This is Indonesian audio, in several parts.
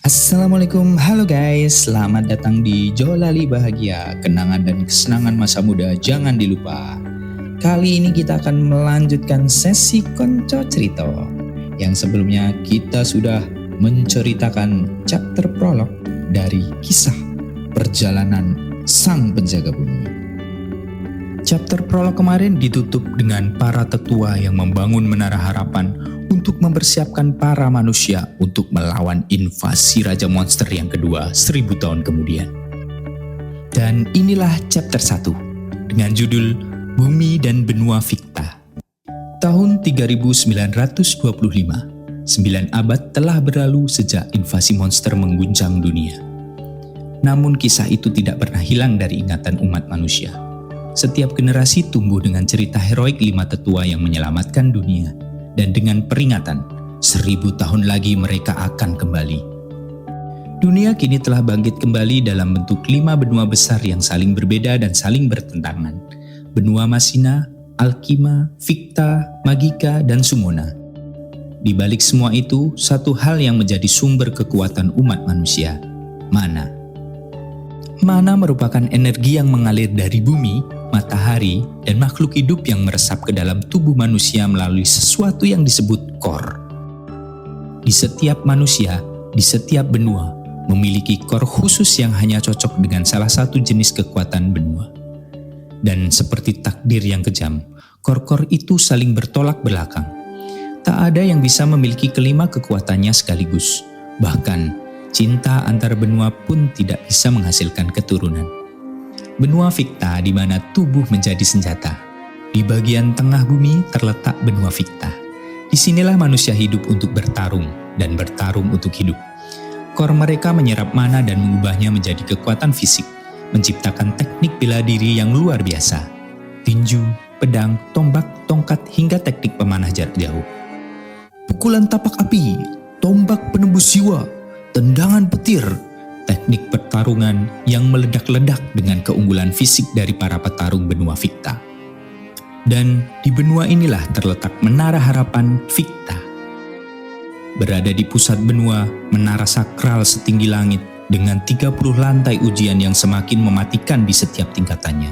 Assalamualaikum, halo guys, selamat datang di Jolali Bahagia. Kenangan dan kesenangan masa muda jangan dilupa. Kali ini kita akan melanjutkan sesi Konco Cerita. Yang sebelumnya kita sudah menceritakan chapter prolog dari kisah perjalanan sang penjaga bumi. Chapter prolog kemarin ditutup dengan para tetua yang membangun Menara Harapan untuk mempersiapkan para manusia untuk melawan invasi Raja Monster yang kedua 1000 tahun kemudian. Dan inilah chapter 1 dengan judul Bumi dan Benua Ficta. Tahun 3925, 9 abad telah berlalu sejak invasi monster mengguncang dunia. Namun kisah itu tidak pernah hilang dari ingatan umat manusia. Setiap generasi tumbuh dengan cerita heroik 5 tetua yang menyelamatkan dunia. Dan dengan peringatan, 1000 tahun lagi mereka akan kembali. Dunia kini telah bangkit kembali dalam bentuk 5 benua besar yang saling berbeda dan saling bertentangan. Benua Masina, Alkima, Ficta, Magika, dan Sumona. Di balik semua itu, satu hal yang menjadi sumber kekuatan umat manusia, mana. Mana merupakan energi yang mengalir dari bumi, matahari, dan makhluk hidup yang meresap ke dalam tubuh manusia melalui sesuatu yang disebut core. Di setiap manusia, di setiap benua, memiliki core khusus yang hanya cocok dengan salah satu jenis kekuatan benua. Dan seperti takdir yang kejam, core-core itu saling bertolak belakang. Tak ada yang bisa memiliki kelima kekuatannya sekaligus. Bahkan, cinta antar benua pun tidak bisa menghasilkan keturunan. Benua Ficta di mana tubuh menjadi senjata. Di bagian tengah bumi terletak benua Ficta. Disinilah manusia hidup untuk bertarung dan bertarung untuk hidup. Core mereka menyerap mana dan mengubahnya menjadi kekuatan fisik, menciptakan teknik bela diri yang luar biasa. Tinju, pedang, tombak, tongkat, hingga teknik pemanah jarak jauh. Pukulan tapak api, tombak penembus jiwa, tendangan petir, teknik pertarungan yang meledak-ledak dengan keunggulan fisik dari para petarung benua Ficta. Dan di benua inilah terletak Menara Harapan Ficta. Berada di pusat benua, menara sakral setinggi langit dengan 30 lantai ujian yang semakin mematikan di setiap tingkatannya.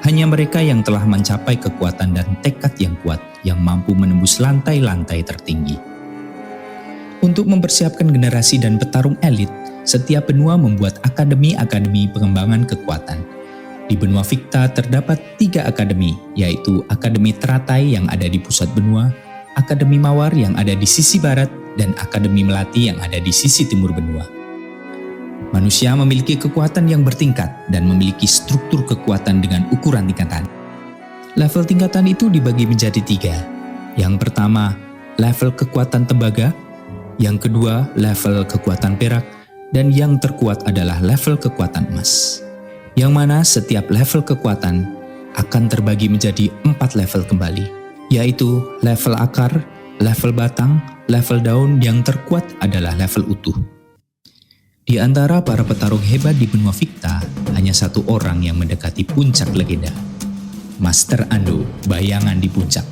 Hanya mereka yang telah mencapai kekuatan dan tekad yang kuat yang mampu menembus lantai-lantai tertinggi. Untuk mempersiapkan generasi dan petarung elit, setiap benua membuat akademi-akademi pengembangan kekuatan. Di benua Ficta terdapat 3 akademi, yaitu Akademi Teratai yang ada di pusat benua, Akademi Mawar yang ada di sisi barat, dan Akademi Melati yang ada di sisi timur benua. Manusia memiliki kekuatan yang bertingkat dan memiliki struktur kekuatan dengan ukuran tingkatan. Level tingkatan itu dibagi menjadi 3. Yang pertama, level kekuatan tembaga. Yang kedua, level kekuatan perak. Dan yang terkuat adalah level kekuatan emas. Yang mana setiap level kekuatan akan terbagi menjadi 4 level kembali, yaitu level akar, level batang, level daun, yang terkuat adalah level utuh. Di antara para petarung hebat di benua Ficta, hanya satu orang yang mendekati puncak legenda. Master Ando, bayangan di puncak.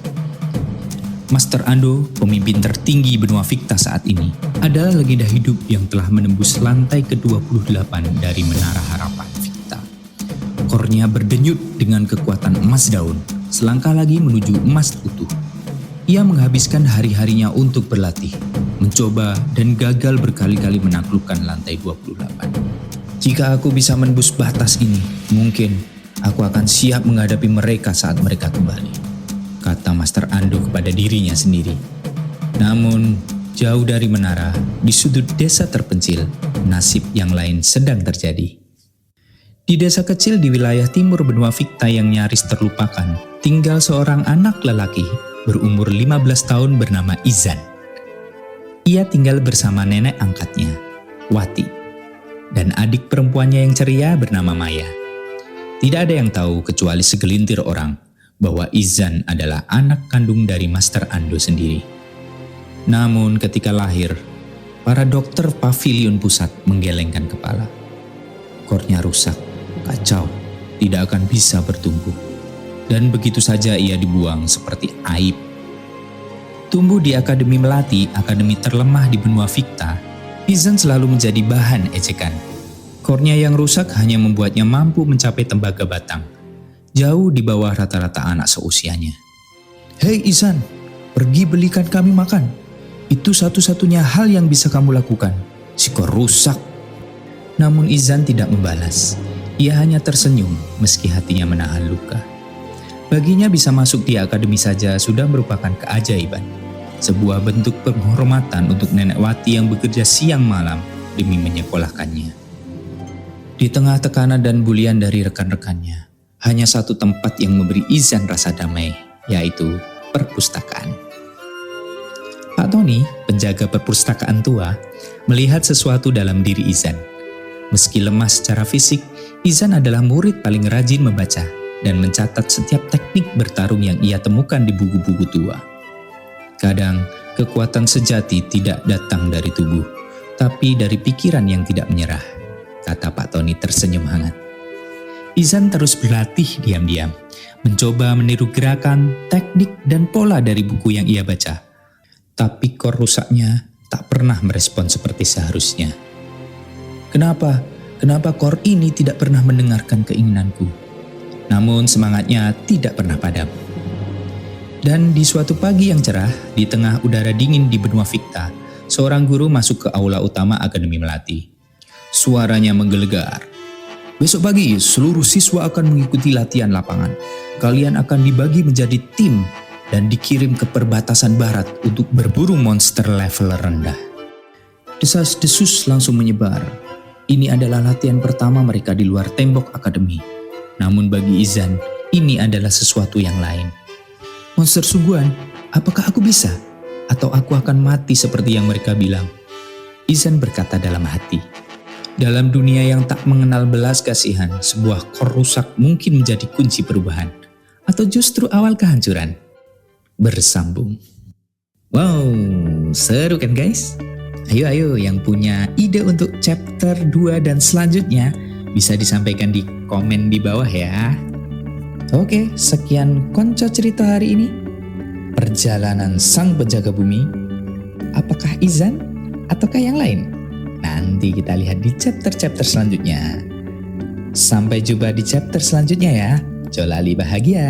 Master Ando, pemimpin tertinggi benua Ficta saat ini, adalah legenda hidup yang telah menembus lantai ke-28 dari Menara Harapan Ficta. Kornya berdenyut dengan kekuatan emas daun, selangkah lagi menuju emas utuh. Ia menghabiskan hari-harinya untuk berlatih, mencoba dan gagal berkali-kali menaklukkan lantai 28. Jika aku bisa menembus batas ini, mungkin aku akan siap menghadapi mereka saat mereka kembali, kata Master Ando kepada dirinya sendiri. Namun, jauh dari menara, di sudut desa terpencil, nasib yang lain sedang terjadi. Di desa kecil di wilayah timur benua Ficta yang nyaris terlupakan, tinggal seorang anak lelaki berumur 15 tahun bernama Izan. Ia tinggal bersama nenek angkatnya, Wati, dan adik perempuannya yang ceria bernama Maya. Tidak ada yang tahu kecuali segelintir orang bahwa Izan adalah anak kandung dari Master Ando sendiri. Namun ketika lahir, para dokter pavilion pusat menggelengkan kepala. Kornya rusak, kacau, tidak akan bisa bertumbuh. Dan begitu saja ia dibuang seperti aib. Tumbuh di Akademi Melati, akademi terlemah di benua Ficta, Izan selalu menjadi bahan ejekan. Kornya yang rusak hanya membuatnya mampu mencapai tembaga batang, jauh di bawah rata-rata anak seusianya. "Hei Izan, pergi belikan kami makan. Itu satu-satunya hal yang bisa kamu lakukan. Si kor rusak." Namun Izan tidak membalas. Ia hanya tersenyum meski hatinya menahan luka. Baginya bisa masuk di akademi saja sudah merupakan keajaiban. Sebuah bentuk penghormatan untuk nenek Wati yang bekerja siang malam demi menyekolahkannya. Di tengah tekanan dan bulian dari rekan-rekannya, hanya satu tempat yang memberi Izan rasa damai, yaitu perpustakaan. Pak Tony, penjaga perpustakaan tua, melihat sesuatu dalam diri Izan. Meski lemah secara fisik, Izan adalah murid paling rajin membaca dan mencatat setiap teknik bertarung yang ia temukan di buku-buku tua. Kadang, kekuatan sejati tidak datang dari tubuh, tapi dari pikiran yang tidak menyerah, kata Pak Tony tersenyum hangat. Izan terus berlatih diam-diam, mencoba meniru gerakan, teknik, dan pola dari buku yang ia baca. Tapi kor rusaknya tak pernah merespon seperti seharusnya. Kenapa? Kenapa kor ini tidak pernah mendengarkan keinginanku? Namun semangatnya tidak pernah padam. Dan di suatu pagi yang cerah, di tengah udara dingin di benua Fikta, seorang guru masuk ke aula utama Akademi Melati. Suaranya menggelegar. "Besok pagi, seluruh siswa akan mengikuti latihan lapangan. Kalian akan dibagi menjadi tim dan dikirim ke perbatasan barat untuk berburu monster level rendah." Desas-desus langsung menyebar. Ini adalah latihan pertama mereka di luar tembok akademi. Namun bagi Izan, ini adalah sesuatu yang lain. "Monster sungguhan, apakah aku bisa? Atau aku akan mati seperti yang mereka bilang?" Izan berkata dalam hati. Dalam dunia yang tak mengenal belas kasihan, sebuah kor rusak mungkin menjadi kunci perubahan. Atau justru awal kehancuran. Bersambung. Wow, seru kan guys? Ayo yang punya ide untuk chapter 2 dan selanjutnya bisa disampaikan di komen di bawah ya. Oke, sekian konco cerita hari ini. Perjalanan sang penjaga bumi. Apakah Izan ataukah yang lain? Nanti kita lihat di chapter-chapter selanjutnya. Sampai jumpa di chapter selanjutnya ya. Jolali bahagia.